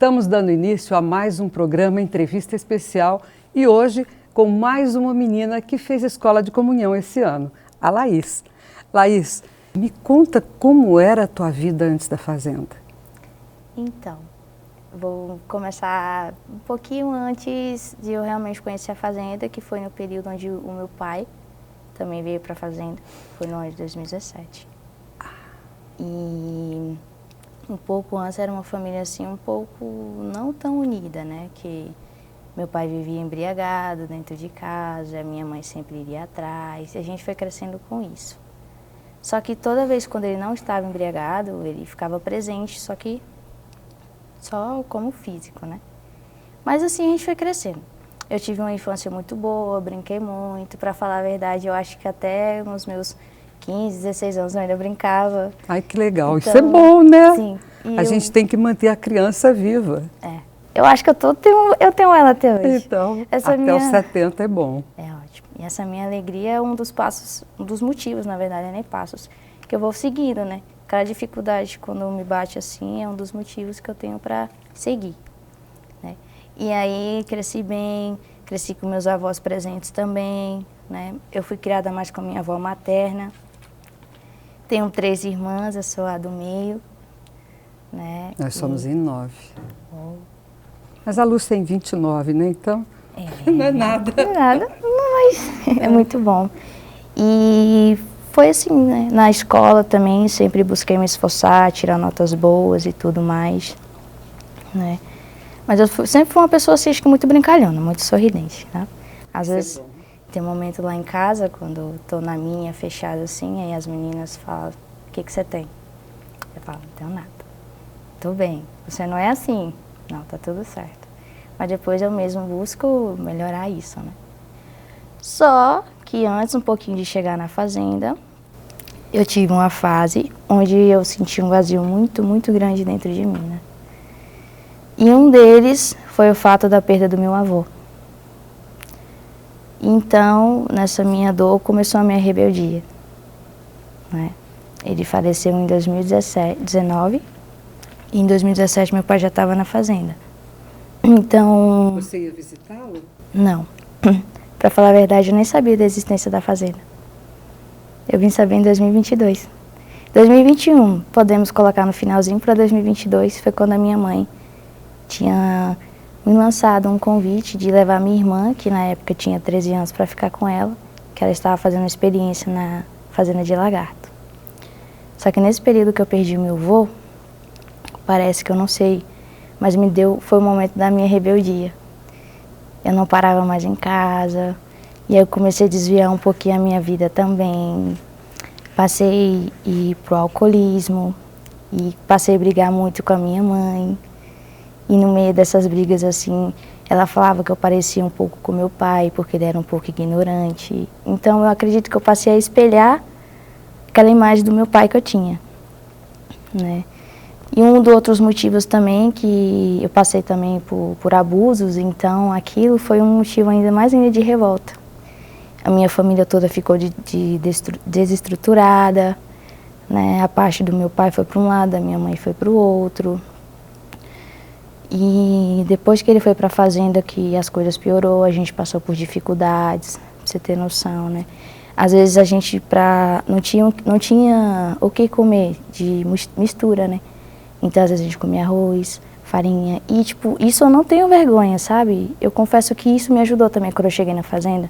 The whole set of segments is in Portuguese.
Estamos dando início a mais um programa Entrevista Especial e hoje com mais uma menina que fez escola de comunhão esse ano, a Laís. Laís, me conta como era a tua vida antes da fazenda. Então, vou começar um pouquinho antes de eu realmente conhecer a fazenda, que foi no período onde o meu pai também veio para a fazenda, foi no ano de 2017. E um pouco antes era uma família assim um pouco não tão unida, né? Que meu pai vivia embriagado dentro de casa, a minha mãe sempre iria atrás, e a gente foi crescendo com isso. Só que toda vez quando ele não estava embriagado, ele ficava presente, só que só como físico, né? Mas assim a gente foi crescendo. Eu tive uma infância muito boa, brinquei muito, para falar a verdade, eu acho que até nos meus 15, 16 anos eu ainda brincava. Ai, que legal. Então, isso é bom, né? Sim. A gente tem que manter a criança viva. É. Eu acho que eu tenho ela até hoje. Então, até os 70 é bom. É ótimo. E essa minha alegria é um dos passos, um dos motivos, na verdade, nem passos, que eu vou seguindo, né? Cada dificuldade, quando me bate assim, é um dos motivos que eu tenho para seguir, né? E aí, cresci bem, cresci com meus avós presentes também, né? Eu fui criada mais com a minha avó materna. Tenho 3 irmãs, eu sou a do meio, né? Nós somos em 9. Mas a Lúcia tem 29, né? Então, não é nada. Não é nada, mas é muito bom. E foi assim, né? Na escola também sempre busquei me esforçar, tirar notas boas e tudo mais, né? Mas eu sempre fui uma pessoa assim, acho que muito brincalhona, muito sorridente, né? Às vezes tem um momento lá em casa, quando estou na minha, fechada assim, aí as meninas falam, o que você tem? Eu falo, não tenho nada. Tô bem, você não é assim. Não, tá tudo certo. Mas depois eu mesmo busco melhorar isso, né? Só que antes, um pouquinho de chegar na fazenda, eu tive uma fase onde eu senti um vazio muito, muito grande dentro de mim, né? E um deles foi o fato da perda do meu avô. Então, nessa minha dor, começou a minha rebeldia, né? Ele faleceu em 2019 e em 2017 meu pai já estava na fazenda. Então... Você ia visitá-lo? Não. Para falar a verdade, eu nem sabia da existência da fazenda. Eu vim saber em 2022. 2021, podemos colocar no finalzinho para 2022, foi quando a minha mãe tinha me lançado um convite de levar minha irmã, que na época tinha 13 anos, para ficar com ela, que ela estava fazendo uma experiência na fazenda de lagarto. Só que nesse período que eu perdi meu avô, parece que eu não sei, mas foi o momento da minha rebeldia. Eu não parava mais em casa, e aí eu comecei a desviar um pouquinho a minha vida também. Passei a ir pro alcoolismo, e passei a brigar muito com a minha mãe. E no meio dessas brigas, assim, ela falava que eu parecia um pouco com meu pai, porque ele era um pouco ignorante. Então eu acredito que eu passei a espelhar aquela imagem do meu pai que eu tinha, né? E um dos outros motivos também, que eu passei também por abusos, então aquilo foi um motivo ainda mais de revolta. A minha família toda ficou desestruturada, né? A parte do meu pai foi para um lado, a minha mãe foi para o outro. E depois que ele foi para a fazenda, que as coisas piorou, a gente passou por dificuldades, pra você ter noção, né? Às vezes a gente não tinha o que comer de mistura, né? Então, às vezes, a gente comia arroz, farinha. E, tipo, isso eu não tenho vergonha, sabe? Eu confesso que isso me ajudou também quando eu cheguei na fazenda.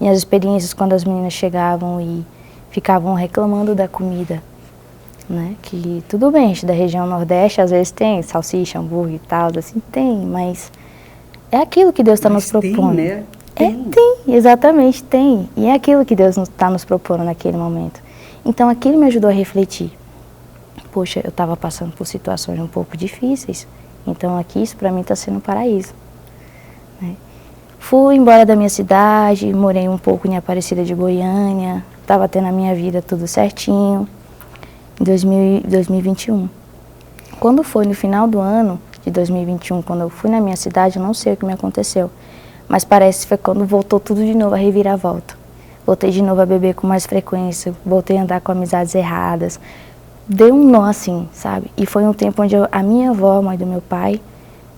E as experiências, quando as meninas chegavam e ficavam reclamando da comida, né? Que tudo bem, a gente da região Nordeste, às vezes tem salsicha, hambúrguer e tal, assim, tem. Mas é aquilo que Deus está nos propondo. Tem, né? Tem, exatamente, tem. E é aquilo que Deus está nos propondo naquele momento. Então, aquilo me ajudou a refletir. Poxa, eu estava passando por situações um pouco difíceis, então aqui isso para mim está sendo um paraíso, né? Fui embora da minha cidade, morei um pouco em Aparecida de Goiânia, estava tendo a minha vida tudo certinho, em 2021. Quando foi no final do ano de 2021, quando eu fui na minha cidade, eu não sei o que me aconteceu, mas parece que foi quando voltou tudo de novo a reviravolta. Voltei de novo a beber com mais frequência, voltei a andar com amizades erradas. Deu um nó assim, sabe? E foi um tempo onde a minha avó, mãe do meu pai,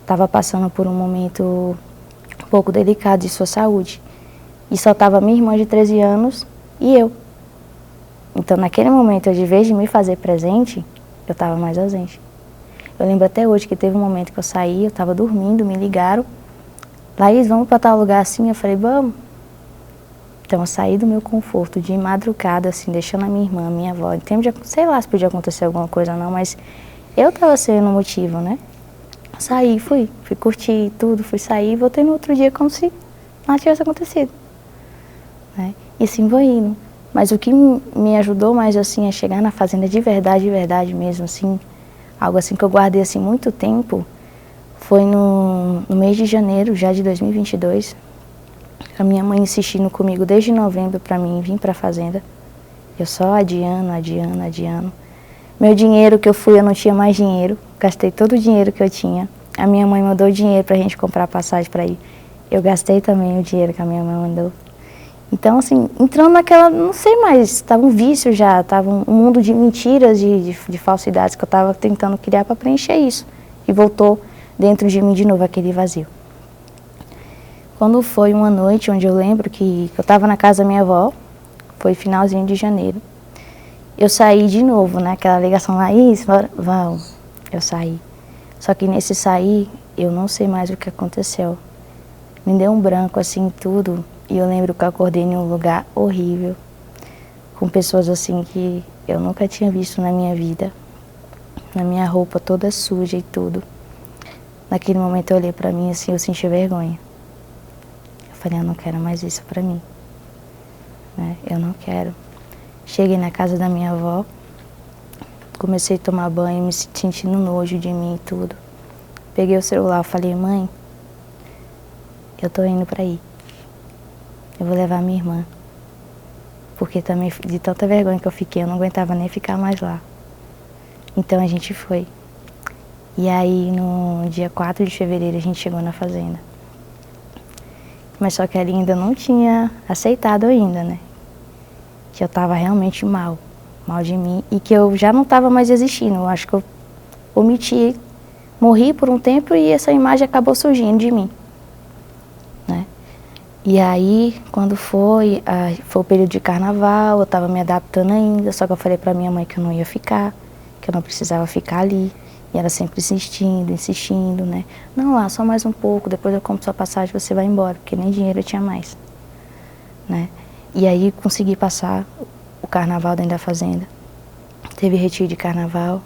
estava passando por um momento um pouco delicado de sua saúde. E só estava minha irmã de 13 anos e eu. Então, naquele momento, de vez de me fazer presente, eu estava mais ausente. Eu lembro até hoje que teve um momento que eu saí, eu estava dormindo, me ligaram. Laís, vamos para tal lugar assim? Eu falei, vamos. Então, eu saí do meu conforto de madrugada, assim, deixando a minha irmã, a minha avó. Em tempo de, sei lá se podia acontecer alguma coisa ou não, mas eu estava sendo o motivo, né? Saí, fui curtir tudo, fui sair e voltei no outro dia como se nada tivesse acontecido. Né? E assim vou indo. Mas o que me ajudou mais assim a chegar na fazenda de verdade mesmo, assim, algo assim que eu guardei assim muito tempo, foi no mês de janeiro já de 2022, a minha mãe insistindo comigo desde novembro para mim vir para a fazenda. Eu só adiando. Meu dinheiro que eu fui, eu não tinha mais dinheiro, gastei todo o dinheiro que eu tinha. A minha mãe mandou dinheiro para a gente comprar passagem para ir. Eu gastei também o dinheiro que a minha mãe mandou. Então, assim, entrando naquela, não sei mais, estava um vício já, estava um mundo de mentiras, de falsidades que eu estava tentando criar para preencher isso. E voltou dentro de mim de novo aquele vazio. Quando foi uma noite onde eu lembro que eu estava na casa da minha avó, foi finalzinho de janeiro, eu saí de novo, né, aquela ligação, Laís, vamos, eu saí. Só que nesse sair, eu não sei mais o que aconteceu. Me deu um branco assim, tudo. E eu lembro que eu acordei em um lugar horrível, com pessoas assim que eu nunca tinha visto na minha vida, na minha roupa toda suja e tudo. Naquele momento eu olhei pra mim assim, eu senti vergonha. Eu falei, eu não quero mais isso pra mim, né? Eu não quero. Cheguei na casa da minha avó, comecei a tomar banho, me sentindo nojo de mim e tudo. Peguei o celular, falei, mãe, eu tô indo pra aí. Eu vou levar minha irmã, porque também de tanta vergonha que eu fiquei, eu não aguentava nem ficar mais lá. Então a gente foi. E aí no dia 4 de fevereiro a gente chegou na fazenda. Mas só que ali ainda não tinha aceitado ainda, né? Que eu tava realmente mal de mim e que eu já não tava mais existindo. Eu acho que eu omiti, morri por um tempo e essa imagem acabou surgindo de mim, né? E aí, quando foi o período de carnaval, eu estava me adaptando ainda, só que eu falei para minha mãe que eu não ia ficar, que eu não precisava ficar ali. E ela sempre insistindo, né? Não, lá, só mais um pouco, depois eu compro sua passagem, você vai embora, porque nem dinheiro eu tinha mais, né? E aí, consegui passar o carnaval dentro da fazenda. Teve retiro de carnaval,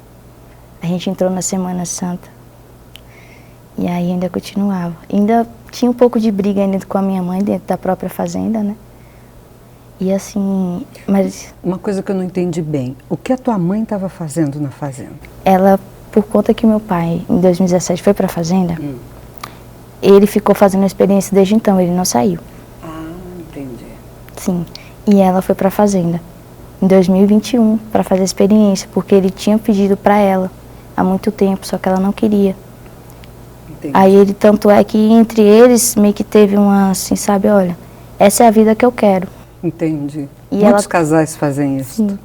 a gente entrou na Semana Santa. E aí ainda continuava. Ainda tinha um pouco de briga ainda com a minha mãe dentro da própria fazenda, né? E assim, mas... Uma coisa que eu não entendi bem, o que a tua mãe estava fazendo na fazenda? Ela, por conta que meu pai, em 2017, foi para a fazenda, ele ficou fazendo a experiência desde então, ele não saiu. Ah, entendi. Sim, e ela foi para a fazenda, em 2021, para fazer a experiência, porque ele tinha pedido para ela há muito tempo, só que ela não queria. Entendi. Aí ele, tanto é que entre eles meio que teve uma, assim, sabe, olha, essa é a vida que eu quero. Entendi. E muitos casais fazem isso. Sim.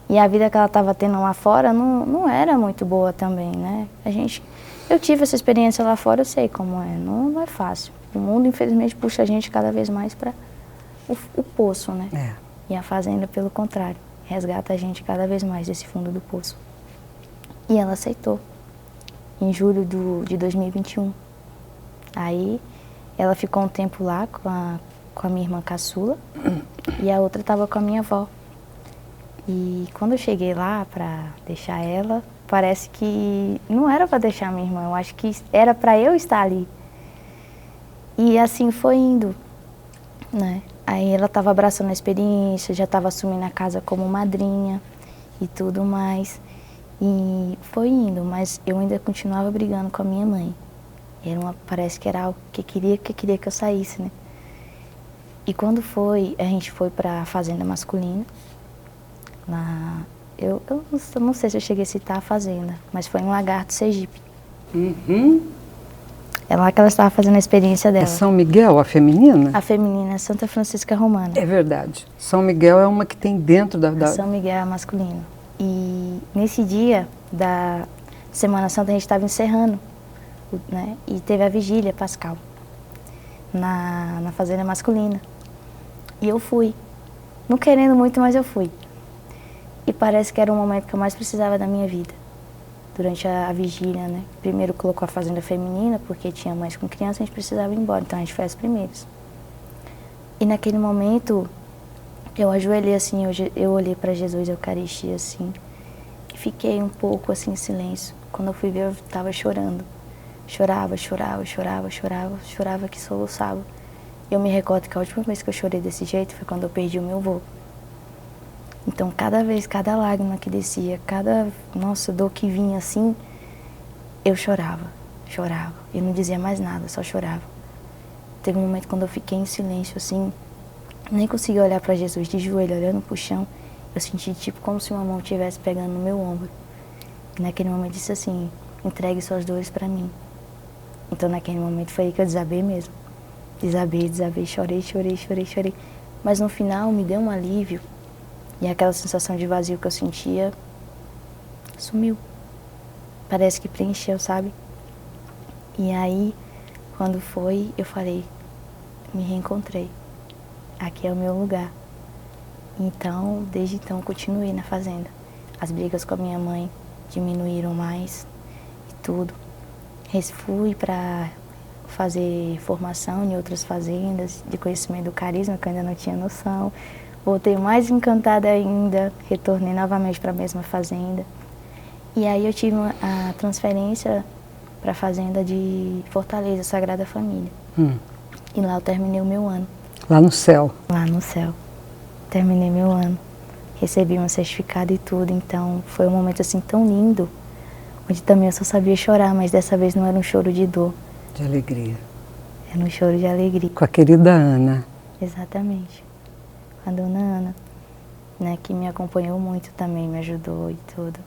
E a vida que ela estava tendo lá fora não era muito boa também, né? Eu tive essa experiência lá fora, eu sei como é, não é fácil. O mundo, infelizmente, puxa a gente cada vez mais para o poço, né? É. E a fazenda, pelo contrário, resgata a gente cada vez mais desse fundo do poço. E ela aceitou. Em julho de 2021. Aí ela ficou um tempo lá com a minha irmã caçula e a outra estava com a minha avó. E quando eu cheguei lá para deixar ela, parece que não era para deixar a minha irmã, eu acho que era para eu estar ali. E assim foi indo, né? Aí ela estava abraçando a experiência, já estava assumindo a casa como madrinha e tudo mais. E foi indo, mas eu ainda continuava brigando com a minha mãe. Parece que era algo que queria que eu saísse, né? E quando a gente foi para a fazenda masculina, eu não sei se eu cheguei a citar a fazenda, mas foi em Lagarto, Sergipe. Uhum. É lá que ela estava fazendo a experiência dela. É São Miguel, a feminina? A feminina é Santa Francisca Romana. É verdade. São Miguel é uma que tem dentro da... São Miguel é a masculina. E nesse dia da Semana Santa a gente estava encerrando né? E teve a vigília pascal na fazenda masculina. E eu fui. Não querendo muito, mas eu fui. E parece que era o momento que eu mais precisava da minha vida. Durante a vigília, né? Primeiro colocou a fazenda feminina, porque tinha mães com criança, a gente precisava ir embora. Então a gente foi as primeiras. E naquele momento, eu ajoelhei assim, eu olhei para Jesus, a Eucaristia assim. E fiquei um pouco assim em silêncio. Quando eu fui ver, eu estava chorando. Chorava que soluçava. Eu me recordo que a última vez que eu chorei desse jeito foi quando eu perdi o meu avô. Então, cada vez, cada lágrima que descia, cada, nossa, dor que vinha assim, eu chorava. Eu não dizia mais nada, só chorava. Teve um momento quando eu fiquei em silêncio, assim, nem consegui olhar para Jesus de joelho, olhando pro chão. Eu senti tipo como se uma mão estivesse pegando no meu ombro. E naquele momento disse assim, entregue suas dores para mim. Então, naquele momento foi aí que eu desabei mesmo. Desabei, chorei. Mas no final me deu um alívio. E aquela sensação de vazio que eu sentia sumiu. Parece que preencheu, sabe? E aí, quando foi, eu falei, me reencontrei. Aqui é o meu lugar. Então, desde então, continuei na fazenda. As brigas com a minha mãe diminuíram mais e tudo. Fui para fazer formação em outras fazendas de conhecimento do carisma, que eu ainda não tinha noção. Voltei mais encantada ainda, retornei novamente para a mesma fazenda. E aí eu tive a transferência para a fazenda de Fortaleza, Sagrada Família. E lá eu terminei o meu ano. Lá no céu? Lá no céu. Terminei meu ano. Recebi um certificado e tudo, então foi um momento assim tão lindo, onde também eu só sabia chorar, mas dessa vez não era um choro de dor. De alegria. Era um choro de alegria. Com a querida Ana. Exatamente. Com a dona Ana, né, que me acompanhou muito também, me ajudou e tudo.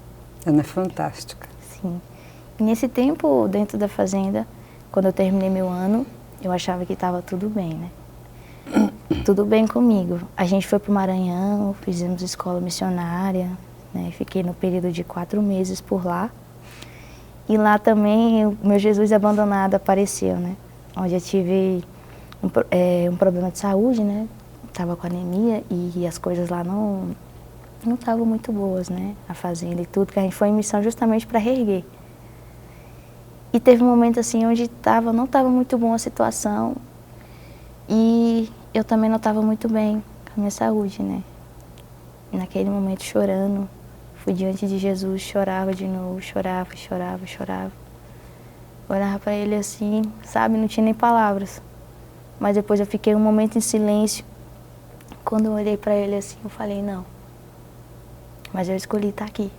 Ana é fantástica. Sim. E nesse tempo, dentro da fazenda, quando eu terminei meu ano, eu achava que estava tudo bem, né? Tudo bem comigo. A gente foi para o Maranhão, fizemos escola missionária, né? Fiquei no período de 4 meses por lá. E lá também o meu Jesus abandonado apareceu, né? Onde eu tive um problema de saúde, né? Estava com anemia e as coisas lá não estavam muito boas, né? A fazenda e tudo, que a gente foi em missão justamente para reerguer. E teve um momento assim onde não estava muito bom a situação e eu também não estava muito bem com a minha saúde, né? E naquele momento chorando, fui diante de Jesus, chorava de novo, chorava. Olhava para ele assim, sabe, não tinha nem palavras. Mas depois eu fiquei um momento em silêncio. Quando eu olhei para ele assim, eu falei, não, mas eu escolhi estar aqui.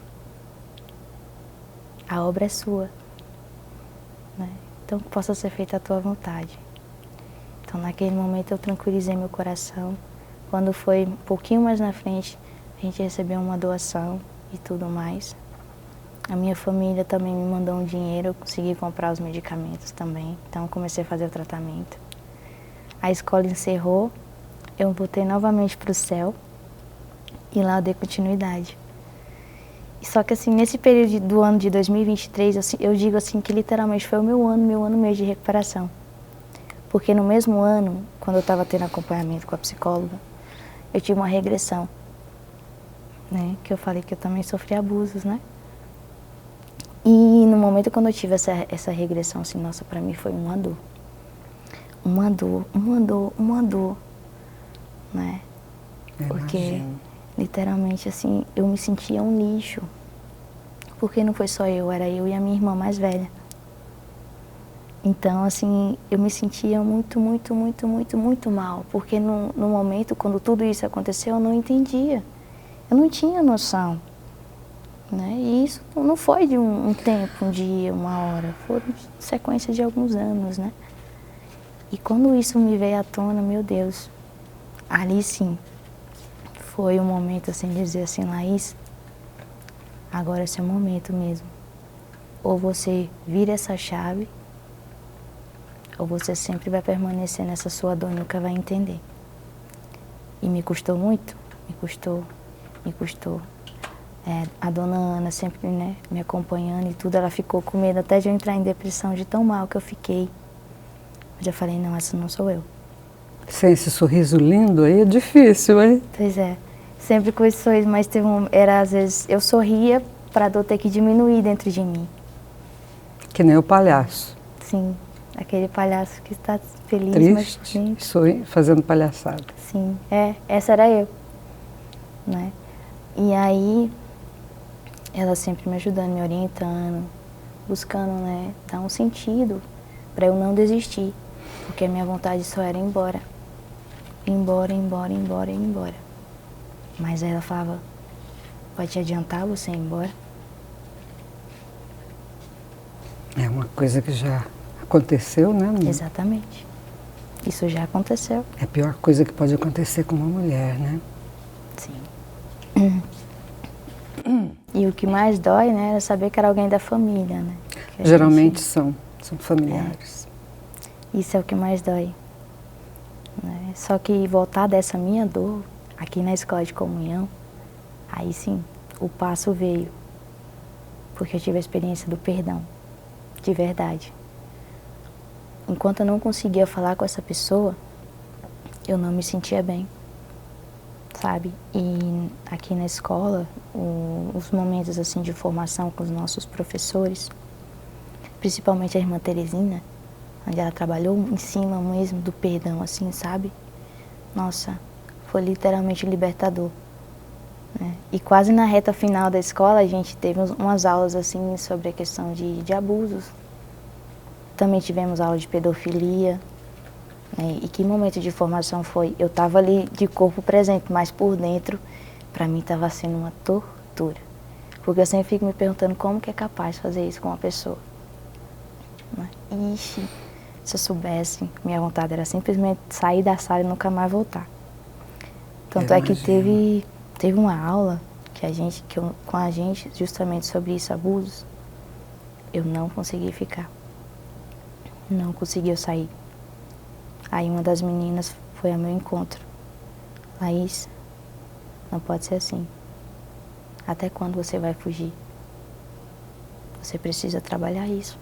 A obra é sua, né? Então que possa ser feita a tua vontade. Então naquele momento eu tranquilizei meu coração. Quando foi um pouquinho mais na frente, a gente recebeu uma doação e tudo mais. A minha família também me mandou um dinheiro, eu consegui comprar os medicamentos também. Então eu comecei a fazer o tratamento. A escola encerrou, eu voltei novamente para o céu e lá eu dei continuidade. Só que assim, nesse período do ano de 2023, eu digo assim que literalmente foi o meu ano mesmo de recuperação. Porque no mesmo ano, quando eu estava tendo acompanhamento com a psicóloga, eu tive uma regressão, né? Que eu falei que eu também sofri abusos, né? E no momento quando eu tive essa regressão, assim, nossa, pra mim foi uma dor. Uma dor, né? Porque, literalmente, assim, eu me sentia um lixo. Porque não foi só eu, era eu e a minha irmã mais velha. Então, assim, eu me sentia muito mal. Porque no momento, quando tudo isso aconteceu, eu não entendia. Eu não tinha noção. Né? E isso não foi de um tempo, um dia, uma hora. Foi sequência de alguns anos, né? E quando isso me veio à tona, meu Deus, ali sim, foi um momento assim de dizer assim, Laís, agora é seu momento mesmo. Ou você vira essa chave, ou você sempre vai permanecer nessa sua dor e nunca vai entender. E me custou muito, me custou. A dona Ana sempre, né, me acompanhando e tudo, ela ficou com medo até de eu entrar em depressão de tão mal que eu fiquei. Mas eu falei, não, essa não sou eu. Sem esse sorriso lindo aí é difícil, hein? Pois é, sempre com esse sorriso, mas às vezes eu sorria para a dor ter que diminuir dentro de mim. Que nem o palhaço. Sim, aquele palhaço que está feliz, Triste, mas fazendo palhaçada. sim, essa era eu, né? E aí, ela sempre me ajudando, me orientando, buscando, né, dar um sentido para eu não desistir, porque a minha vontade só era ir embora. Ir embora, ir embora, ir embora, ir embora. Mas aí ela falava, vai te adiantar você ir embora? É uma coisa que já aconteceu, né? Exatamente. Isso já aconteceu. É a pior coisa que pode acontecer com uma mulher, né? Sim. E o que mais dói, né, é saber que era alguém da família, né? Geralmente são familiares. Isso é o que mais dói. Né? Só que voltar dessa minha dor, aqui na escola de comunhão, aí sim, o passo veio. Porque eu tive a experiência do perdão, de verdade. Enquanto eu não conseguia falar com essa pessoa, eu não me sentia bem, sabe? E aqui na escola, os momentos assim de formação com os nossos professores, principalmente a irmã Teresina, onde ela trabalhou em cima mesmo do perdão, assim, sabe? Nossa, foi literalmente libertador. Né? E quase na reta final da escola, a gente teve umas aulas assim sobre a questão de abusos. Também tivemos aula de pedofilia. Né? E que momento de formação foi? Eu estava ali de corpo presente, mas por dentro, para mim estava sendo uma tortura. Porque eu sempre fico me perguntando como que é capaz de fazer isso com uma pessoa. Né? Ixi, se eu soubesse, minha vontade era simplesmente sair da sala e nunca mais voltar. Tanto é que teve uma aula com a gente justamente sobre isso, abusos. Eu não consegui ficar. Não conseguiu sair. Aí uma das meninas foi ao meu encontro. Laís, não pode ser assim. Até quando você vai fugir? Você precisa trabalhar isso.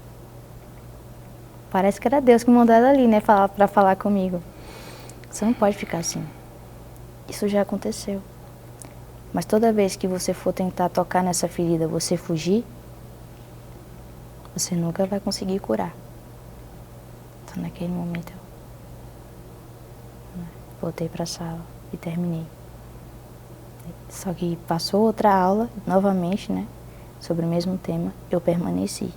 Parece que era Deus que mandou ela ali, né, para falar comigo. Você não pode ficar assim. Isso já aconteceu. Mas toda vez que você for tentar tocar nessa ferida, você fugir, você nunca vai conseguir curar. Então, naquele momento, eu voltei para a sala e terminei. Só que passou outra aula, novamente, né, sobre o mesmo tema, eu permaneci.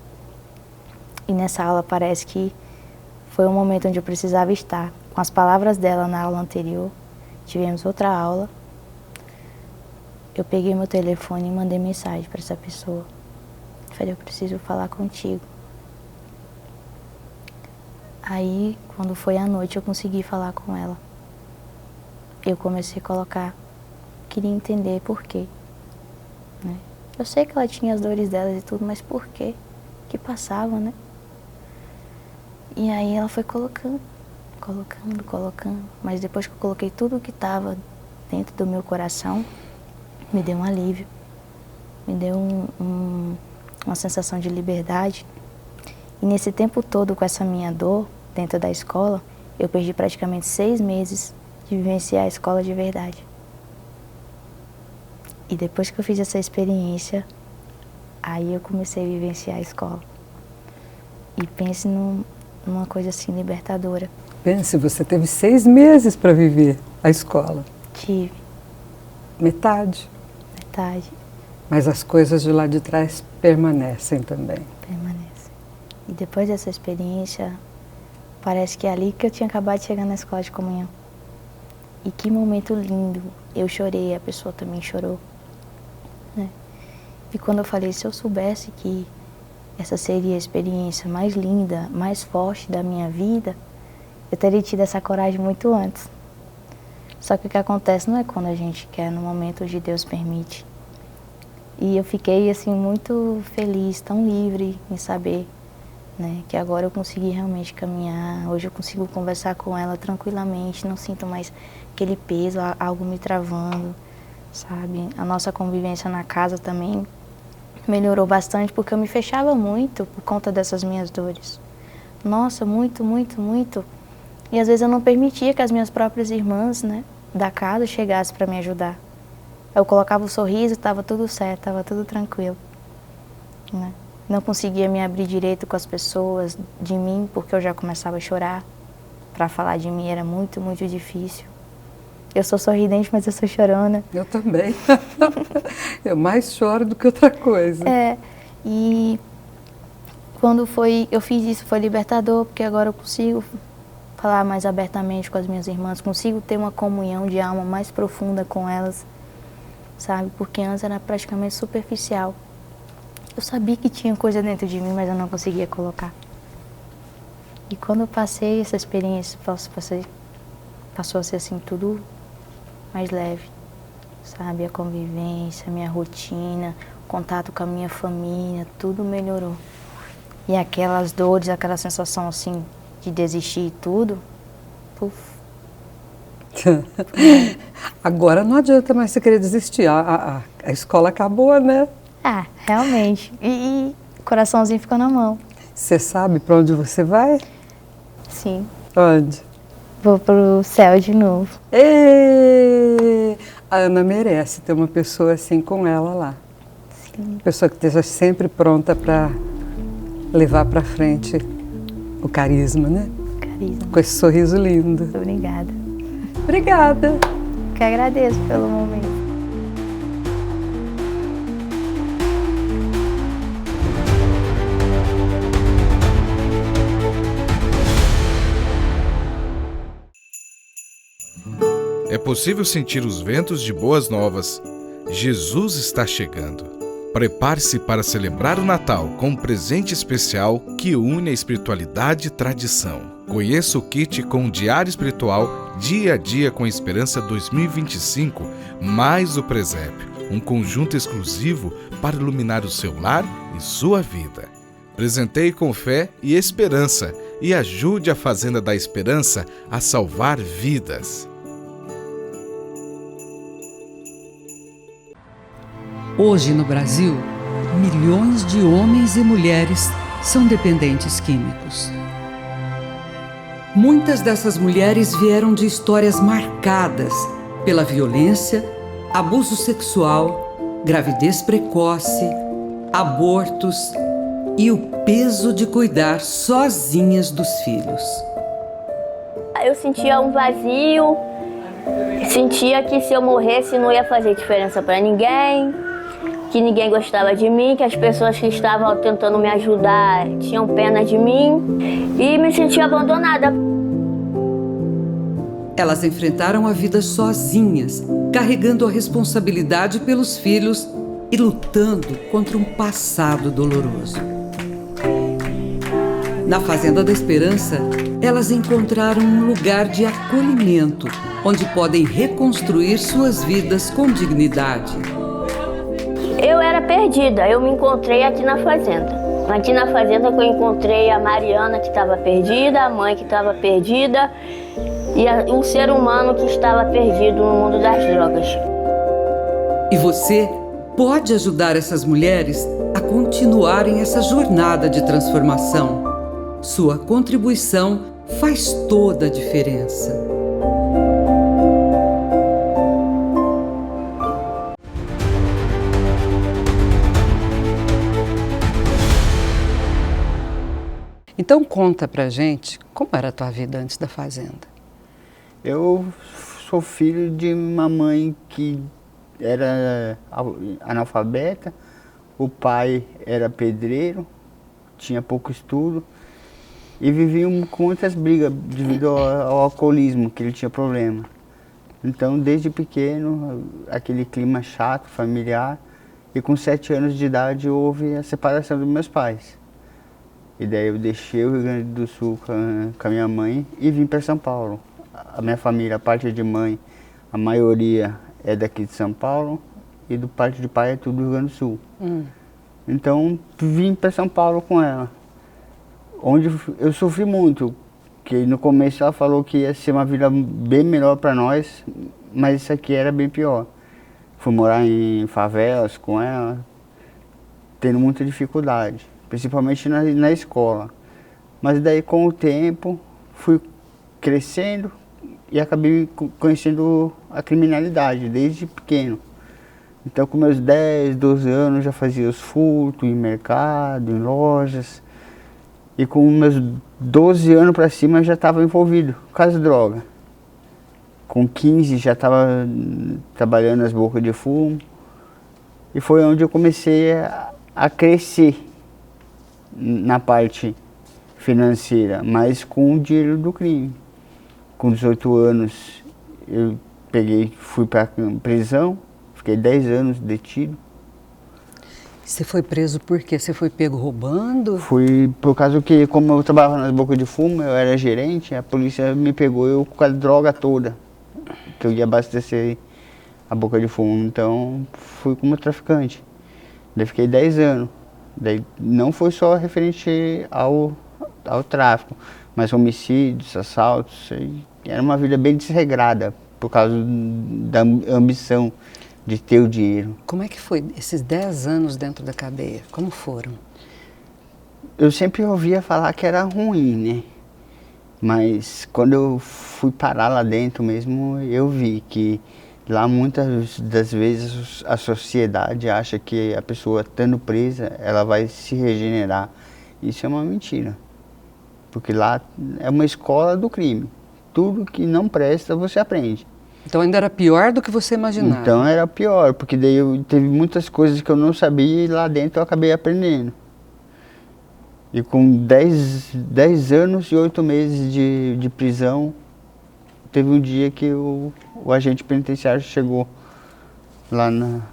E nessa aula parece que foi um momento onde eu precisava estar. Com as palavras dela na aula anterior, tivemos outra aula. Eu peguei meu telefone e mandei mensagem para essa pessoa. Falei, eu preciso falar contigo. Aí, quando foi à noite, eu consegui falar com ela. Eu comecei a colocar, queria entender por quê. Né? Eu sei que ela tinha as dores delas e tudo, mas por quê? Que passava, né? E aí ela foi colocando. Mas depois que eu coloquei tudo o que estava dentro do meu coração, me deu um alívio. Me deu uma sensação de liberdade. E nesse tempo todo, com essa minha dor dentro da escola, eu perdi praticamente 6 meses de vivenciar a escola de verdade. E depois que eu fiz essa experiência, aí eu comecei a vivenciar a escola. E pense numa coisa assim libertadora. Pense, você teve 6 meses para viver a escola. Tive. Metade. Metade. Mas as coisas de lá de trás permanecem também. Permanecem. E depois dessa experiência, parece que é ali que eu tinha acabado de chegar na escola de comunhão. E que momento lindo. Eu chorei, a pessoa também chorou. Né? E quando eu falei, se eu soubesse que essa seria a experiência mais linda, mais forte da minha vida, eu teria tido essa coragem muito antes. Só que o que acontece não é quando a gente quer, no momento onde Deus permite. E eu fiquei assim muito feliz, tão livre em saber, né, que agora eu consegui realmente caminhar. Hoje eu consigo conversar com ela tranquilamente, não sinto mais aquele peso, algo me travando, sabe? A nossa convivência na casa também melhorou bastante, porque eu me fechava muito por conta dessas minhas dores. Nossa, muito, muito, muito. E às vezes eu não permitia que as minhas próprias irmãs, né, da casa chegassem para me ajudar. Eu colocava o sorriso, estava tudo certo, estava tudo tranquilo, né? Não conseguia me abrir direito com as pessoas de mim, porque eu já começava a chorar. Para falar de mim era muito, muito difícil. Eu sou sorridente, mas eu sou chorona. Eu também. Eu mais choro do que outra coisa. E quando eu fiz isso, foi libertador, porque agora eu consigo falar mais abertamente com as minhas irmãs, consigo ter uma comunhão de alma mais profunda com elas, sabe? Porque antes era praticamente superficial. Eu sabia que tinha coisa dentro de mim, mas eu não conseguia colocar. E quando eu passei essa experiência, passou a ser assim tudo mais leve, sabe? A convivência, a minha rotina, o contato com a minha família, tudo melhorou. E aquelas dores, aquela sensação assim de desistir e tudo, puf. Agora não adianta mais você querer desistir, a escola acabou, né? Ah, realmente. E o coraçãozinho ficou na mão. Você sabe para onde você vai? Sim. Onde? Vou pro céu de novo. A Ana merece ter uma pessoa assim com ela lá. Sim. Pessoa que esteja sempre pronta para levar para frente o carisma, né? Carisma. Com esse sorriso lindo. Obrigada. Obrigada. Que agradeço pelo momento. É possível sentir os ventos de boas novas. Jesus está chegando. Prepare-se para celebrar o Natal com um presente especial que une a espiritualidade e tradição. Conheça o kit com o Diário Espiritual Dia a Dia com Esperança 2025, mais o presépio, um conjunto exclusivo para iluminar o seu lar e sua vida. Presenteie com fé e esperança e ajude a Fazenda da Esperança a salvar vidas. Hoje no Brasil, milhões de homens e mulheres são dependentes químicos. Muitas dessas mulheres vieram de histórias marcadas pela violência, abuso sexual, gravidez precoce, abortos e o peso de cuidar sozinhas dos filhos. Eu sentia um vazio, sentia que se eu morresse não ia fazer diferença para ninguém, que ninguém gostava de mim, que as pessoas que estavam tentando me ajudar tinham pena de mim e me sentia abandonada. Elas enfrentaram a vida sozinhas, carregando a responsabilidade pelos filhos e lutando contra um passado doloroso. Na Fazenda da Esperança, elas encontraram um lugar de acolhimento, onde podem reconstruir suas vidas com dignidade. Eu era perdida, eu me encontrei aqui na Fazenda. Aqui na Fazenda que eu encontrei a Mariana, que estava perdida, a mãe que estava perdida e um ser humano que estava perdido no mundo das drogas. E você pode ajudar essas mulheres a continuarem essa jornada de transformação. Sua contribuição faz toda a diferença. Então conta pra gente como era a tua vida antes da Fazenda. Eu sou filho de uma mãe que era analfabeta, o pai era pedreiro, tinha pouco estudo e viviam com muitas brigas devido ao alcoolismo, que ele tinha problema. Então, desde pequeno, aquele clima chato, familiar, e com 7 anos de idade houve a separação dos meus pais. E daí eu deixei o Rio Grande do Sul com a minha mãe e vim para São Paulo. A minha família, a parte de mãe, a maioria é daqui de São Paulo e do parte de pai é tudo do Rio Grande do Sul. Então vim para São Paulo com ela, onde eu sofri muito, que no começo ela falou que ia ser uma vida bem melhor para nós, mas isso aqui era bem pior. fui morar em favelas com ela, tendo muita dificuldade, principalmente na escola. Mas daí com o tempo fui crescendo e acabei conhecendo a criminalidade desde pequeno. Então com meus 10, 12 anos já fazia os furtos em mercado, em lojas. E com meus 12 anos para cima já estava envolvido com as drogas. Com 15 já estava trabalhando nas bocas de fumo. E foi onde eu comecei a crescer na parte financeira, mas com o dinheiro do crime. Com 18 anos eu fui para prisão, fiquei 10 anos detido. Você foi preso por quê? Você foi pego roubando? Fui por causa que, como eu trabalhava nas bocas de fumo, eu era gerente, a polícia me pegou eu com a droga toda, que eu ia abastecer a boca de fumo. Então fui como traficante. Daí fiquei 10 anos. Daí não foi só referente ao tráfico, mas homicídios, assaltos. Era uma vida bem desregrada por causa da ambição de ter o dinheiro. Como é que foi esses 10 anos dentro da cadeia? Como foram? Eu sempre ouvia falar que era ruim, né? Mas quando eu fui parar lá dentro mesmo, eu vi que lá muitas das vezes a sociedade acha que a pessoa estando presa, ela vai se regenerar. Isso é uma mentira. Porque lá é uma escola do crime. Tudo que não presta, você aprende. Então ainda era pior do que você imaginava? Então era pior, porque daí teve muitas coisas que eu não sabia e lá dentro eu acabei aprendendo. E com 10 anos e 8 meses de prisão, teve um dia que o agente penitenciário chegou lá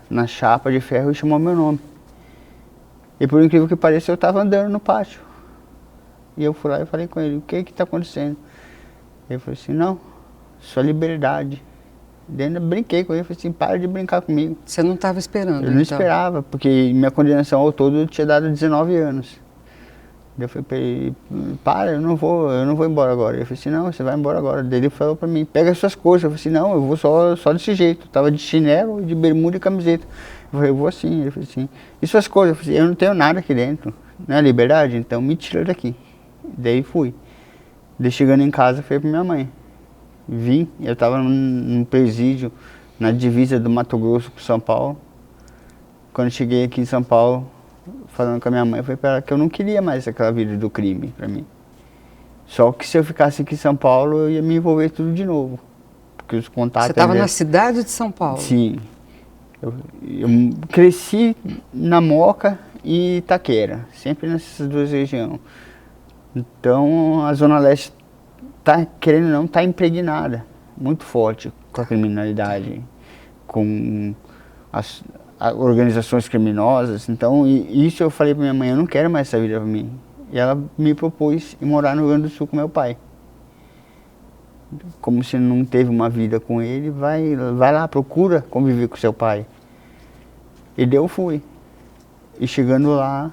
na chapa de ferro e chamou meu nome. E por incrível que pareça, eu estava andando no pátio. E eu fui lá e falei com ele, o que está acontecendo? Ele falou assim, não, só liberdade. Daí eu brinquei com ele, falei assim, para de brincar comigo. Você não estava esperando, Eu não esperava, porque minha condenação ao todo tinha dado 19 anos. Daí eu falei pra ele, para, eu não vou embora agora. Ele falou assim, não, você vai embora agora. Daí ele falou pra mim, pega as suas coisas. Eu falei assim, não, eu vou só desse jeito. Eu tava de chinelo, de bermuda e camiseta. Eu falei, eu vou assim. Ele falou assim, e suas coisas? Eu falei assim, eu não tenho nada aqui dentro. Não é liberdade? Então me tira daqui. Daí fui. Daí chegando em casa, falei pra minha mãe. Vim, eu estava num presídio na divisa do Mato Grosso com São Paulo. Quando eu cheguei aqui em São Paulo, falando com a minha mãe, eu falei para ela que eu não queria mais aquela vida do crime para mim. Só que se eu ficasse aqui em São Paulo, eu ia me envolver tudo de novo. Porque os contatos... Você estava na cidade de São Paulo? Sim. Eu cresci na Moca e Itaquera, sempre nessas duas regiões. Então a Zona Leste querendo ou não, está impregnada, muito forte com a criminalidade, com as organizações criminosas. Então, isso eu falei para minha mãe, eu não quero mais essa vida para mim. E ela me propôs ir morar no Rio Grande do Sul com meu pai. Como se não teve uma vida com ele, vai lá, procura conviver com seu pai. E daí eu fui. E chegando lá,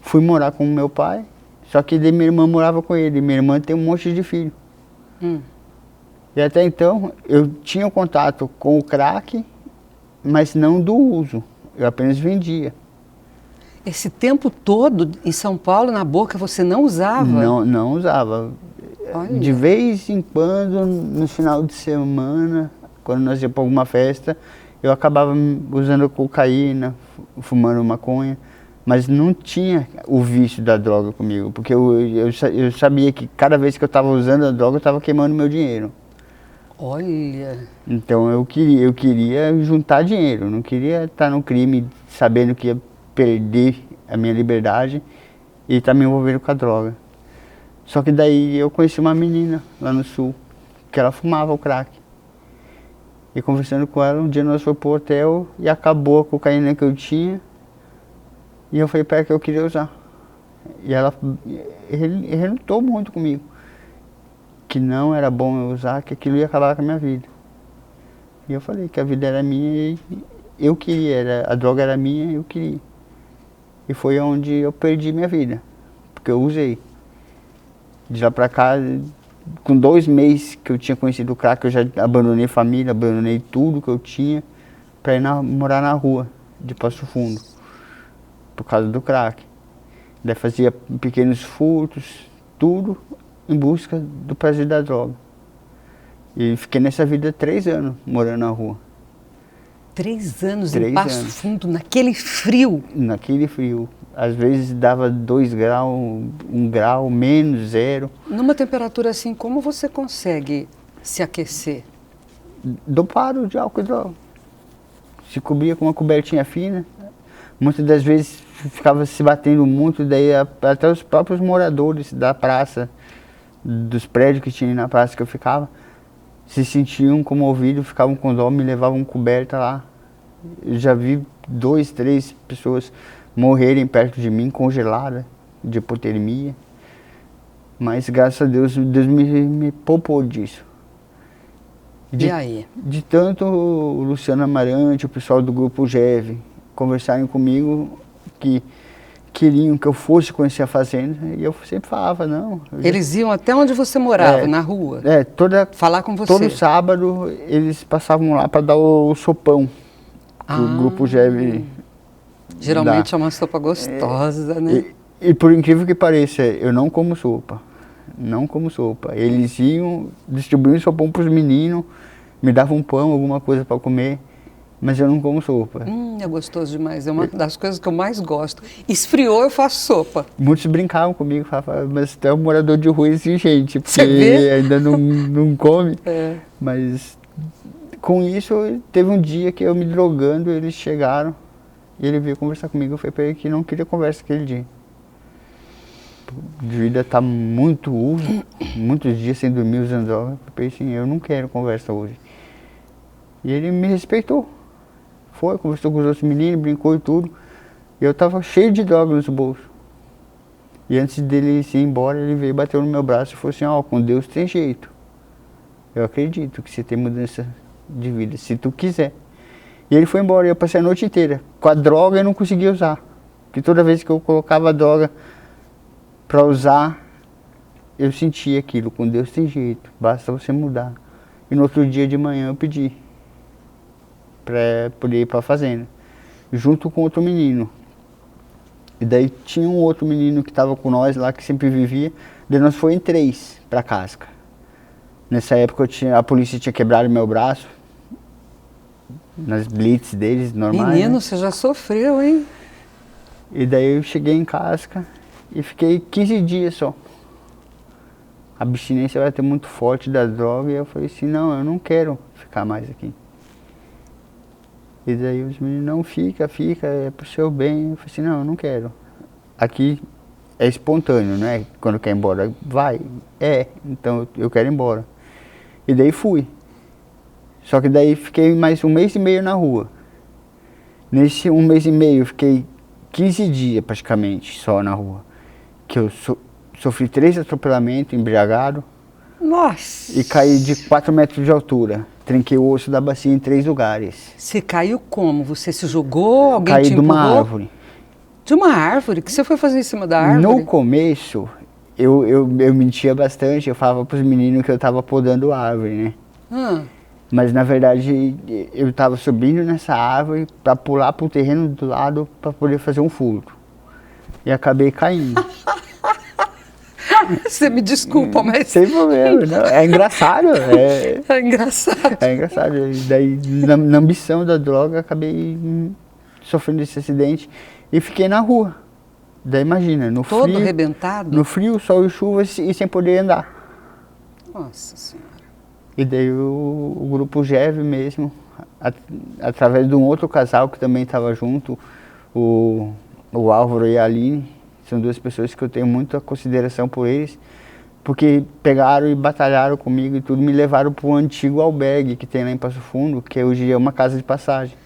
fui morar com meu pai. Só que daí minha irmã morava com ele, minha irmã tem um monte de filho. E até então eu tinha contato com o crack, mas não do uso, eu apenas vendia. Esse tempo todo em São Paulo, na Boca, você não usava? Não usava. Olha. De vez em quando, no final de semana, quando nós íamos para alguma festa, eu acabava usando cocaína, fumando maconha. Mas não tinha o vício da droga comigo, porque eu sabia que cada vez que eu estava usando a droga, eu estava queimando meu dinheiro. Olha... Então eu queria juntar dinheiro, não queria estar no crime sabendo que ia perder a minha liberdade e estar me envolvendo com a droga. Só que daí eu conheci uma menina lá no sul, que ela fumava o crack. E conversando com ela, um dia nós fomos pro hotel e acabou a cocaína que eu tinha. E eu falei para ela que eu queria usar. E ela relutou muito comigo. Que não era bom eu usar, que aquilo ia acabar com a minha vida. E eu falei que a vida era minha e eu queria, a droga era minha e eu queria. E foi onde eu perdi minha vida, porque eu usei. De lá pra cá, com 2 meses que eu tinha conhecido o crack, eu já abandonei família, abandonei tudo que eu tinha para ir morar na rua de Passo Fundo, por causa do crack. Daí fazia pequenos furtos, tudo em busca do prazer da droga. E fiquei nessa vida 3 anos, morando na rua. 3 anos 3 em Passo anos. Fundo, naquele frio. Naquele frio. Às vezes dava 2 graus, 1 grau, menos, 0. Numa temperatura assim, como você consegue se aquecer? Dopado de álcool e droga. Se cobria com uma cobertinha fina. Muitas das vezes ficava se batendo muito, daí até os próprios moradores da praça, dos prédios que tinha na praça que eu ficava, se sentiam comovidos, ficavam com dó, me levavam coberta lá. Eu já vi 2, 3 pessoas morrerem perto de mim, congeladas, de hipotermia. Mas graças a Deus, Deus me poupou disso. E aí? De tanto o Luciano Amarante, o pessoal do Grupo GEV, conversarem comigo que queriam que eu fosse conhecer a fazenda, e eu sempre falava, não. Eles iam até onde você morava, na rua? Falar com você? Todo sábado eles passavam lá para dar o sopão, que o Grupo GEV geralmente dá. é uma sopa gostosa, né? E por incrível que pareça, eu não como sopa. Não como sopa. Eles iam, distribuíam sopão para os meninos, me davam pão, alguma coisa para comer, mas eu não como sopa. É gostoso demais, é uma das coisas que eu mais gosto. Esfriou, eu faço sopa. Muitos brincavam comigo, falavam, mas tu é um morador de rua exigente, porque Você vê? ainda não come. É. Mas com isso, teve um dia que eu me drogando, eles chegaram e ele veio conversar comigo. Eu falei para ele que não queria conversa aquele dia. A vida tá muito uso, muitos dias sem dormir usando droga. Eu falei assim, eu não quero conversa hoje. E ele me respeitou. Foi, conversou com os outros meninos, brincou e tudo. E eu tava cheio de droga nos bolsos. E antes dele ir embora, ele veio, bateu no meu braço e falou assim, ó, com Deus tem jeito. Eu acredito que você tem mudança de vida, se tu quiser. E ele foi embora, e eu passei a noite inteira. Com a droga eu não conseguia usar. Porque toda vez que eu colocava a droga para usar, eu sentia aquilo, com Deus tem jeito, basta você mudar. E no outro dia de manhã eu pedi para poder ir para a fazenda, junto com outro menino. E daí tinha um outro menino que estava com nós lá, que sempre vivia, daí nós fomos em 3 para Casca. Nessa época a polícia tinha quebrado meu braço, nas blitz deles, normais. Menino, né? você já sofreu, hein? E daí eu cheguei em Casca e fiquei 15 dias só. A abstinência vai ter muito forte da droga, e eu falei assim, não, eu não quero ficar mais aqui. E daí os meninos, não, fica, é pro seu bem. Eu falei assim, não, eu não quero. Aqui é espontâneo, né? Quando quer ir embora, vai. Então eu quero ir embora. E daí fui. Só que daí fiquei mais 1 mês e meio na rua. Nesse 1 mês e meio eu fiquei 15 dias praticamente só na rua. Que eu sofri 3 atropelamentos, embriagado. Nossa! E caí de 4 metros de altura. Trinquei o osso da bacia em 3 lugares. Você caiu como? Você se jogou? Alguém Caí te de uma empurrou? árvore. De uma árvore? O que você foi fazer em cima da árvore? No começo, eu mentia bastante. Eu falava para os meninos que eu estava podando a árvore, né? Mas na verdade, eu estava subindo nessa árvore para pular para o terreno do lado para poder fazer um furto. E acabei caindo. Você me desculpa, mas... Sem problema, não. É engraçado. É engraçado. É engraçado. E daí, na ambição da droga, acabei sofrendo esse acidente e fiquei na rua. Daí imagina, no Todo frio... arrebentado? No frio, sol e chuva e sem poder andar. Nossa Senhora. E daí o Grupo GEV mesmo, através de um outro casal que também estava junto, o Álvaro e a Aline, são 2 pessoas que eu tenho muita consideração por eles, porque pegaram e batalharam comigo e tudo, me levaram para um antigo albergue que tem lá em Passo Fundo, que hoje é uma casa de passagem.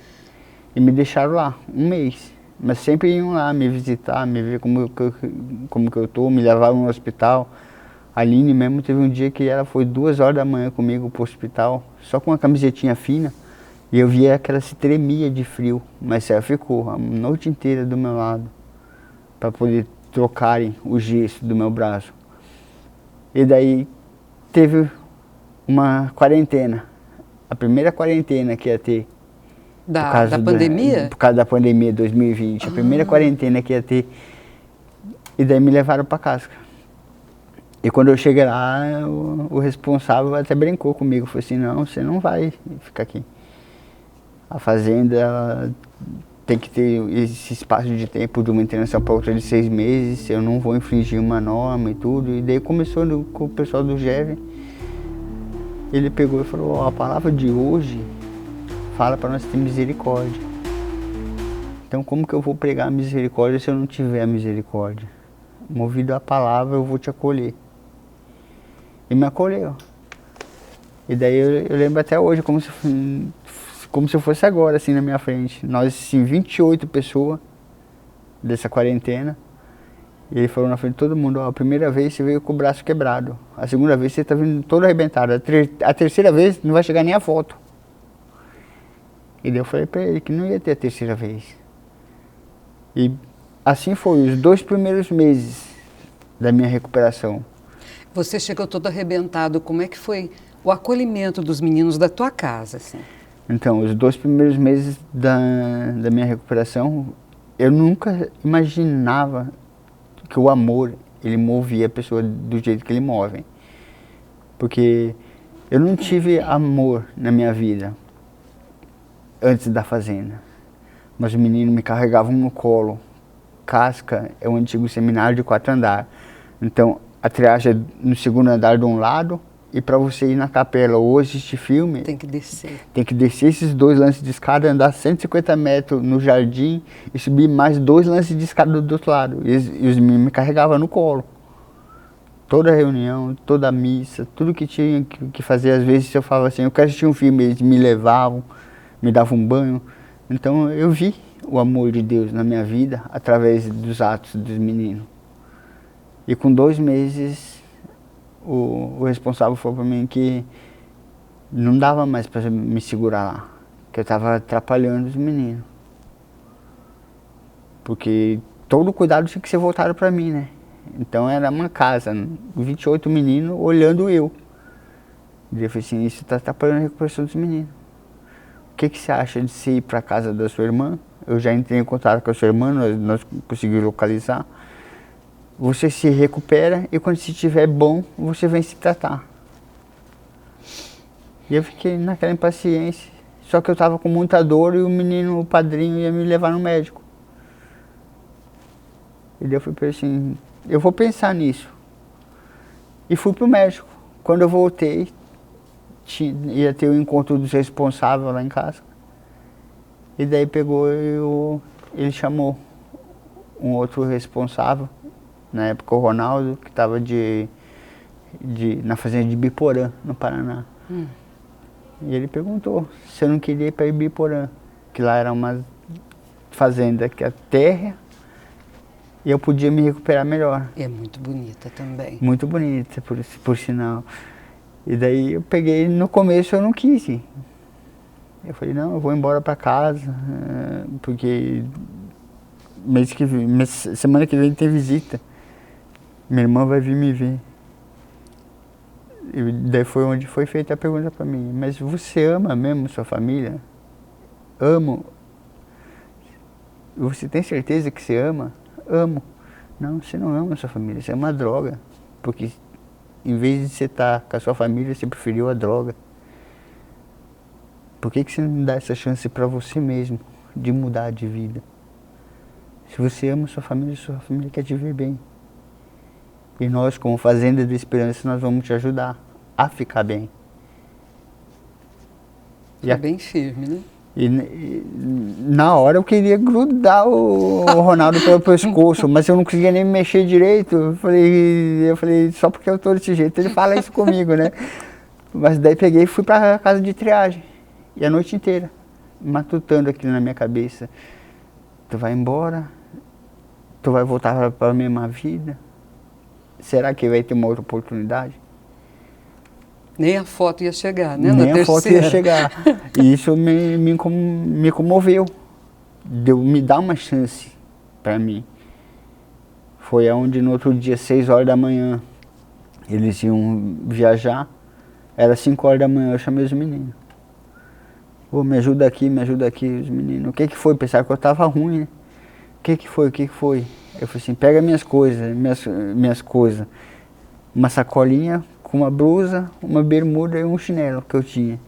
E me deixaram lá, 1 mês. Mas sempre iam lá me visitar, me ver como que eu tô, me levaram no hospital. A Aline mesmo teve um dia que ela foi 2 horas da manhã comigo pro hospital, só com uma camisetinha fina, e eu via que ela se tremia de frio, mas ela ficou a noite inteira do meu lado, para poder trocarem o gesso do meu braço. E daí teve uma quarentena, a primeira quarentena que ia ter, Da pandemia? Por causa da pandemia 2020, a primeira quarentena que ia ter. E daí me levaram para Casca. E quando eu cheguei lá, o responsável até brincou comigo, falou assim, não, você não vai ficar aqui. A fazenda ela tem que ter esse espaço de tempo de uma internação para outra de 6 meses, eu não vou infringir uma norma e tudo. E daí começou com o pessoal do GEV, ele pegou e falou, a palavra de hoje fala para nós ter misericórdia. Então como que eu vou pregar a misericórdia se eu não tiver a misericórdia? Movido à palavra eu vou te acolher. E me acolheu. E daí eu lembro até hoje, como se fosse agora, assim, na minha frente. Nós, assim, 28 pessoas dessa quarentena. E ele falou na frente de todo mundo, ó, a primeira vez você veio com o braço quebrado. A segunda vez você tá vindo todo arrebentado. A terceira vez não vai chegar nem a foto. E daí eu falei pra ele que não ia ter a terceira vez. E assim foi, os 2 primeiros meses da minha recuperação. Você chegou todo arrebentado, como é que foi o acolhimento dos meninos da tua casa, assim? Então, os 2 primeiros meses da minha recuperação, eu nunca imaginava que o amor, ele movia a pessoa do jeito que ele move. Porque eu não tive amor na minha vida antes da fazenda. Mas os meninos me carregavam no colo. Casca é um antigo seminário de 4 andares. Então, a triagem é no 2º andar de um lado, e para você ir na capela ou assistir filme... Tem que descer. Tem que descer esses 2 lances de escada, andar 150 metros no jardim e subir mais 2 lances de escada do outro lado. E os meninos me carregavam no colo. Toda reunião, toda missa, tudo que tinha que fazer. Às vezes eu falava assim, eu quero assistir um filme, eles me levavam, me davam um banho. Então eu vi o amor de Deus na minha vida através dos atos dos meninos. E com 2 meses, o responsável falou para mim que não dava mais para me segurar lá, que eu estava atrapalhando os meninos. Porque todo o cuidado tinha que ser voltado para mim, né? Então era uma casa, 28 meninos olhando eu. E eu falei assim, isso está atrapalhando a recuperação dos meninos. O que você acha de você ir para a casa da sua irmã? Eu já entrei em contato com a sua irmã, nós conseguimos localizar. Você se recupera e quando se estiver bom, você vem se tratar. E eu fiquei naquela impaciência. Só que eu estava com muita dor e o menino, o padrinho, ia me levar no médico. E daí eu fui assim, eu vou pensar nisso. E fui pro médico. Quando eu voltei, ia ter o encontro dos responsáveis lá em casa. E daí pegou ele chamou um outro responsável, na época o Ronaldo, que estava na fazenda de Biporã, no Paraná. E ele perguntou se eu não queria ir para Ibiporã, que lá era uma fazenda que a terra, e eu podia me recuperar melhor. É muito bonita também. Muito bonita, por sinal. E daí eu peguei, no começo eu não quis ir. Eu falei, não, eu vou embora para casa, porque semana que vem tem visita. Minha irmã vai vir me ver. E daí foi onde foi feita a pergunta para mim, mas você ama mesmo sua família? Amo. Você tem certeza que você ama? Amo. Não, você não ama sua família, você ama a droga. Porque em vez de você estar com a sua família, você preferiu a droga. Por que você não dá essa chance para você mesmo de mudar de vida? Se você ama sua família quer te ver bem. E nós, como Fazenda da Esperança, nós vamos te ajudar a ficar bem. É bem firme, né? E na hora eu queria grudar o Ronaldo pelo pescoço, mas eu não conseguia nem mexer direito. Eu falei, só porque eu tô desse jeito, ele fala isso comigo, né? Mas daí peguei e fui para casa de triagem. E a noite inteira, matutando aquilo na minha cabeça. Tu vai embora? Tu vai voltar para a mesma vida? Será que vai ter uma outra oportunidade? Nem a foto ia chegar, né? Nem a foto ia chegar. E isso me comoveu. Me dar uma chance para mim. Foi onde no outro dia, 6 horas da manhã, eles iam viajar. Era 5 horas da manhã, eu chamei os meninos. Ô, me ajuda aqui, os meninos. O que foi? Pensaram que eu tava ruim, né? O que foi? Eu falei assim, pega minhas coisas. Uma sacolinha com uma blusa, uma bermuda e um chinelo que eu tinha.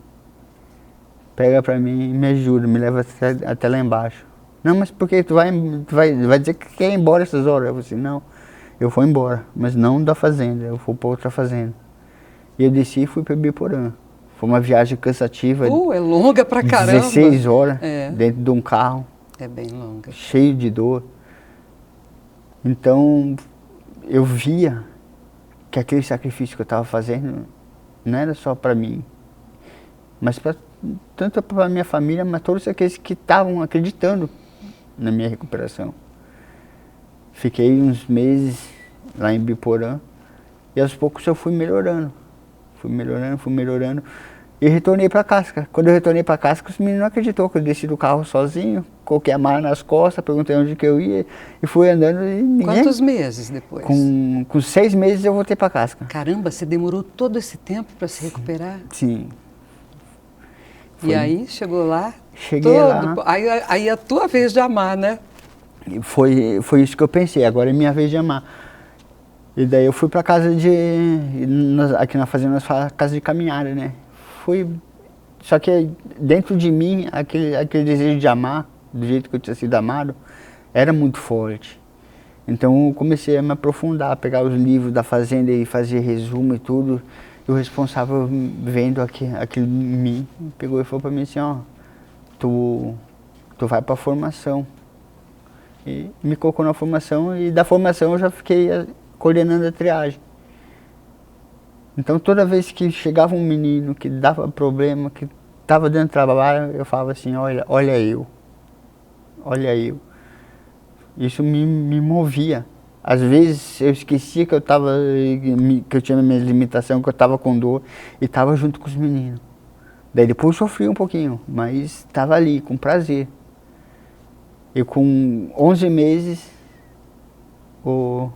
Pega pra mim e me ajuda, me leva até lá embaixo. Não, mas por que tu vai dizer que quer ir embora essas horas? Eu falei assim, não, eu vou embora, mas não da fazenda, eu vou pra outra fazenda. E eu desci e fui pra Ibiporã. Foi uma viagem cansativa. É longa pra caramba. 16 horas dentro de um carro. É bem longa. Cheio de dor. Então, eu via que aquele sacrifício que eu estava fazendo não era só para mim, mas tanto para minha família, mas todos aqueles que estavam acreditando na minha recuperação. Fiquei uns meses lá em Ibiporã e aos poucos eu fui melhorando. Fui melhorando. E retornei para Casca. Quando eu retornei para Casca, os meninos não acreditou que eu desci do carro sozinho, coloquei a mala nas costas, perguntei onde que eu ia e fui andando e ninguém... Quantos meses depois? Com 6 meses eu voltei para Casca. Caramba, você demorou todo esse tempo para se recuperar? Sim. E aí, chegou lá? Cheguei lá. Aí a tua vez de amar, né? Foi isso que eu pensei, agora é minha vez de amar. E daí eu fui para casa aqui na fazenda nós falamos casa de caminhada, né? Só que dentro de mim, aquele desejo de amar, do jeito que eu tinha sido amado, era muito forte. Então eu comecei a me aprofundar, pegar os livros da fazenda e fazer resumo e tudo. E o responsável vendo aquilo em mim, pegou e falou para mim assim, ó, tu vai para a formação. E me colocou na formação e da formação eu já fiquei coordenando a triagem. Então toda vez que chegava um menino que dava problema, que estava dando trabalho, eu falava assim, olha eu. Isso me movia. Às vezes eu esquecia que eu tinha minha limitação, que eu estava com dor e estava junto com os meninos. Daí depois eu sofri um pouquinho, mas estava ali com prazer. E com 11 meses, o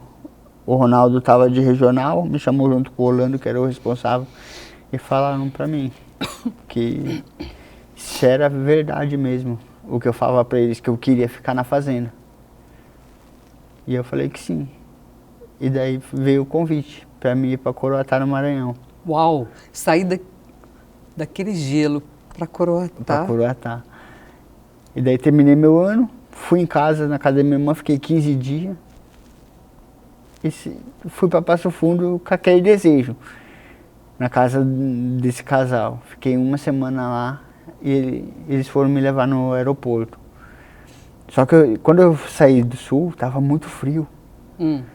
Ronaldo estava de regional, me chamou junto com o Orlando, que era o responsável, e falaram para mim que se era verdade mesmo o que eu falava para eles, que eu queria ficar na fazenda. E eu falei que sim. E daí veio o convite para mim ir para Coroatá, no Maranhão. Uau! Sair daquele gelo para Coroatá. Para Coroatá. E daí terminei meu ano, fui em casa, na casa da minha irmã, fiquei 15 dias. E fui para Passo Fundo com aquele desejo, na casa desse casal. Fiquei uma semana lá e eles foram me levar no aeroporto. Só que quando eu saí do sul, estava muito frio.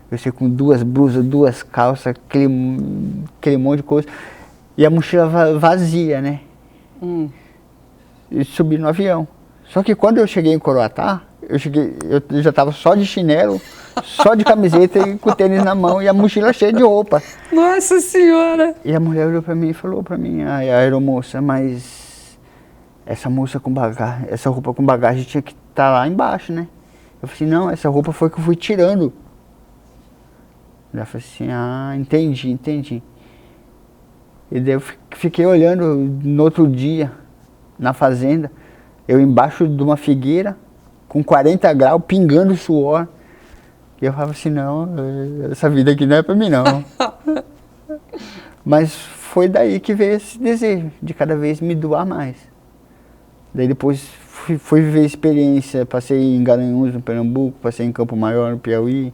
Eu saí com 2 blusas, 2 calças, aquele monte de coisa. E a mochila vazia, né? E subi no avião. Só que quando eu cheguei em Coroatá, eu já estava só de chinelo, só de camiseta e com o tênis na mão e a mochila cheia de roupa. Nossa Senhora! E a mulher olhou para mim e falou para mim, a aeromoça, mas essa roupa com bagagem tinha que estar lá embaixo, né? Eu falei assim, não, essa roupa foi que eu fui tirando. Ela falou assim, entendi. E daí eu fiquei olhando no outro dia, na fazenda, eu embaixo de uma figueira, com 40 graus, pingando suor. E eu falava assim, não, essa vida aqui não é pra mim não. Mas foi daí que veio esse desejo, de cada vez me doar mais. Daí depois fui viver a experiência, passei em Garanhuns, no Pernambuco, passei em Campo Maior, no Piauí,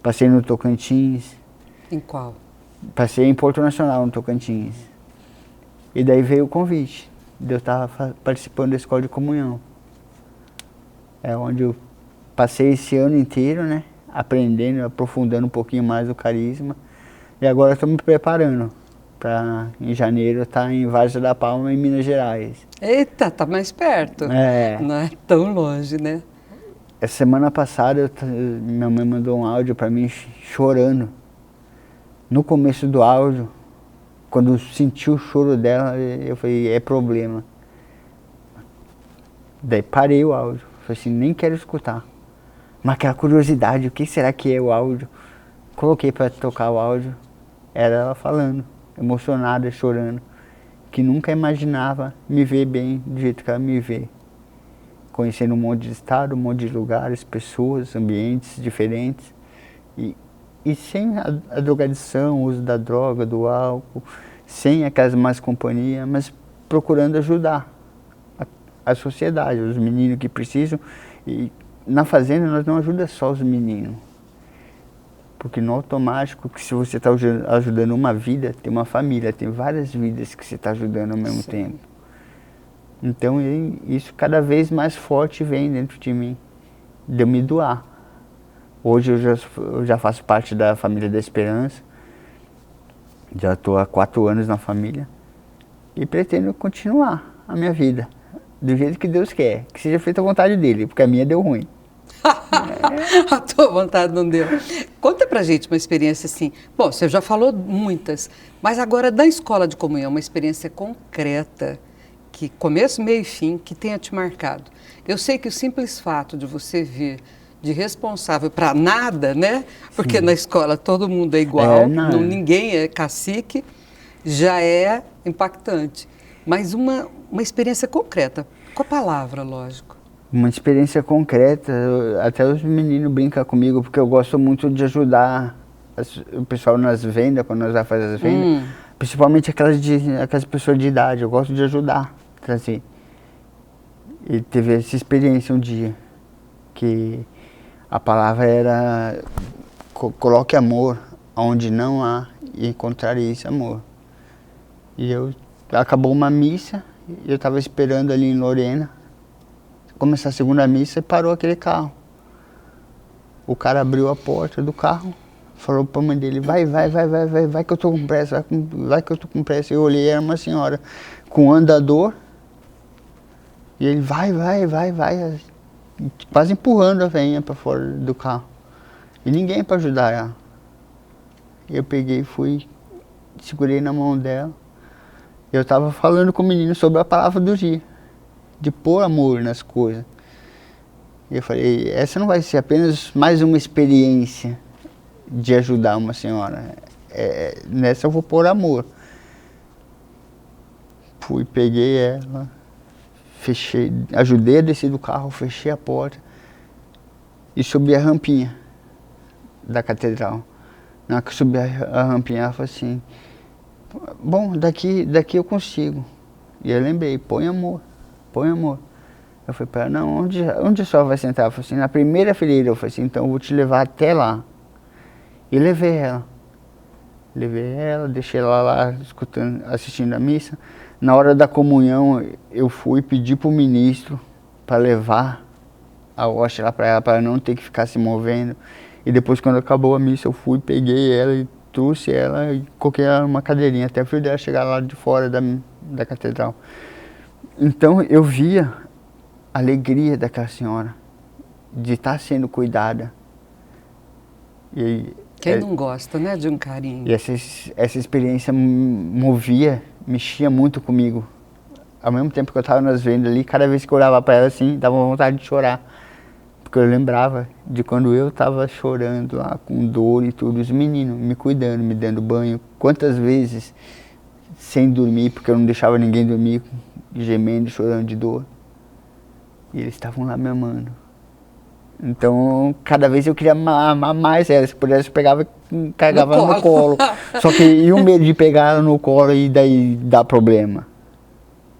passei no Tocantins. Em qual? Passei em Porto Nacional, no Tocantins. E daí veio o convite, de eu estar participando da Escola de Comunhão. É onde eu passei esse ano inteiro, né? Aprendendo, aprofundando um pouquinho mais o carisma. E agora estou me preparando para, em janeiro, estar em Várzea da Palma, em Minas Gerais. Eita, tá mais perto. Não é tão longe, né? Essa semana passada, minha mãe mandou um áudio para mim chorando. No começo do áudio, quando eu senti o choro dela, eu falei, é problema. Daí parei o áudio, falei assim, nem quero escutar. Mas aquela curiosidade, o que será que é o áudio? Coloquei para tocar o áudio, era ela falando, emocionada, chorando, que nunca imaginava me ver bem do jeito que ela me vê. Conhecendo um monte de estado, um monte de lugares, pessoas, ambientes diferentes. E sem a drogadição, o uso da droga, do álcool, sem aquelas más companhias, mas procurando ajudar a sociedade, os meninos que precisam. E na fazenda nós não ajudamos só os meninos. Porque no automático, que se você está ajudando uma vida, tem uma família, tem várias vidas que você está ajudando ao mesmo tempo. Então isso cada vez mais forte vem dentro de mim, de eu me doar. Hoje eu já faço parte da família da Esperança, já estou há 4 anos na família e pretendo continuar a minha vida do jeito que Deus quer, que seja feita a vontade dele, porque a minha deu ruim. A tua vontade não deu. Conta pra gente uma experiência assim. Bom, você já falou muitas, mas agora da escola de comunhão, uma experiência concreta, que começo, meio e fim, que tenha te marcado. Eu sei que o simples fato de você vir de responsável para nada, né? Porque na escola todo mundo é igual, ninguém é cacique, já é impactante. Mas uma experiência concreta, com a palavra, lógico. Uma experiência concreta, até os meninos brincam comigo, porque eu gosto muito de ajudar o pessoal nas vendas, quando nós vamos fazer as vendas, principalmente aquelas pessoas de idade, eu gosto de ajudar, trazer. E teve essa experiência um dia, que a palavra era, coloque amor onde não há e encontrareis amor. E acabou uma missa, e eu estava esperando ali em Lorena, começar a segunda missa e parou aquele carro. O cara abriu a porta do carro, falou para a mãe dele, vai que eu tô com pressa, vai que eu tô com pressa. Eu olhei, era uma senhora com um andador, e ele vai, quase empurrando a velhinha para fora do carro. E ninguém para ajudar ela. Eu peguei, fui, segurei na mão dela. Eu estava falando com o menino sobre a palavra do dia, de pôr amor nas coisas. E eu falei, essa não vai ser apenas mais uma experiência de ajudar uma senhora. Nessa eu vou pôr amor. Fui, peguei ela, fechei, ajudei a descer do carro, fechei a porta e subi a rampinha da catedral. Na hora que eu subi a rampinha, ela falou assim, bom, daqui eu consigo. E eu lembrei, põe amor. Eu falei para ela, não, onde a senhora vai sentar? Ela falou assim, na primeira fileira. Eu falei assim, então eu vou te levar até lá. E levei ela, deixei ela lá escutando, assistindo a missa. Na hora da comunhão, eu fui pedir para o ministro para levar a hóstia lá para ela não ter que ficar se movendo. E depois, quando acabou a missa, eu fui, peguei ela e trouxe ela e coloquei ela numa cadeirinha, até o filho dela chegar lá de fora da catedral. Então, eu via a alegria daquela senhora, de estar sendo cuidada. Quem não gosta, né, de um carinho? E essa experiência mexia muito comigo. Ao mesmo tempo que eu estava nas vendas ali, cada vez que eu olhava para ela assim, dava vontade de chorar. Porque eu lembrava de quando eu estava chorando lá, com dor e tudo, os meninos me cuidando, me dando banho. Quantas vezes sem dormir, porque eu não deixava ninguém dormir, gemendo, chorando de dor. E eles estavam lá me amando. Então, cada vez eu queria amar mais ela. Se pudesse, eu pegava e carregava ela no colo. Só que e o medo de pegar ela no colo e daí dar problema.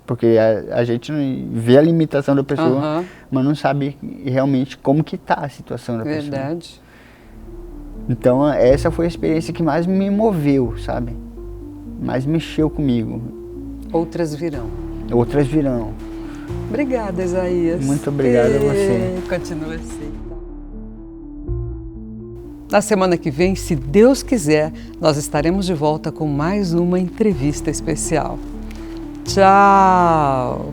Porque a gente vê a limitação da pessoa, mas não sabe realmente como que está a situação da pessoa. Verdade. Então, essa foi a experiência que mais me moveu, sabe? Mais mexeu comigo. Outras virão. Outras virão. Obrigada, Isaías. Muito obrigado a você. Continua assim. Na semana que vem, se Deus quiser, nós estaremos de volta com mais uma entrevista especial. Tchau!